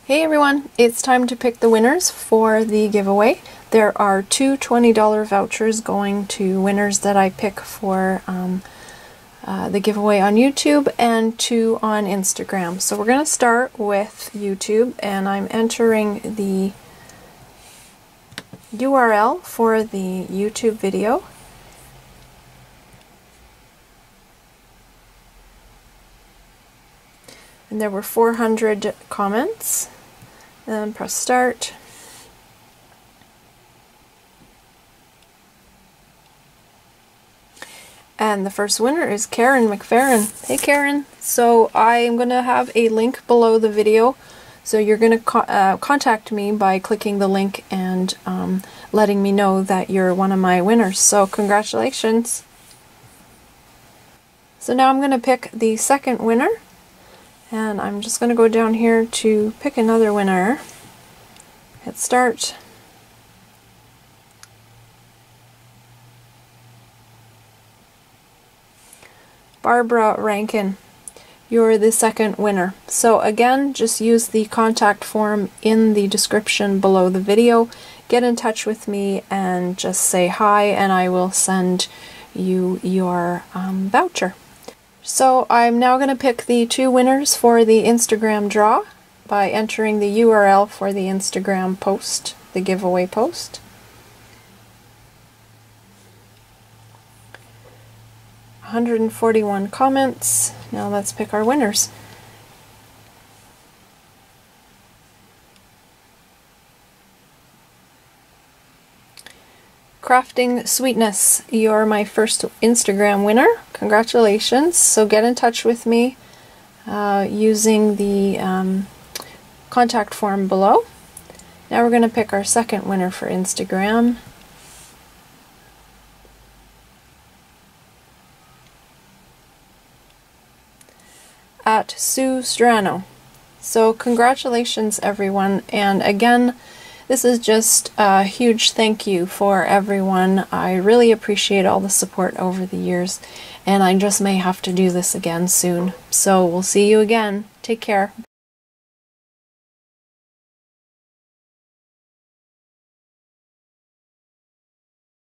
Hey everyone, it's time to pick the winners for the giveaway. There are two $20 vouchers going to winners that I pick for the giveaway on YouTube and two on Instagram. So we're going to start with YouTube, and I'm entering the URL for the YouTube video. And there were 400 comments. Then press start. And the first winner is Karen McFerran. Hey Karen! So I'm going to have a link below the video. So you're going to contact me by clicking the link and letting me know that you're one of my winners. So congratulations! So now I'm going to pick the second winner. And I'm just going to go down here to pick another winner. Hit start. Barbara Rankin, you're the second winner. So again, just use the contact form in the description below the video. Get in touch with me and just say hi, and I will send you your voucher. So I'm now going to pick the two winners for the Instagram draw by entering the URL for the Instagram post, the giveaway post. $141 comments. Now let's pick our winners. Crafting Sweetness, you're my first Instagram winner. Congratulations. So get in touch with me using the contact form below. Now we're going to pick our second winner for Instagram. At Sue Strano. So congratulations everyone, and again, this is just a huge thank you for everyone. I really appreciate all the support over the years, and I just may have to do this again soon. So we'll see you again. Take care.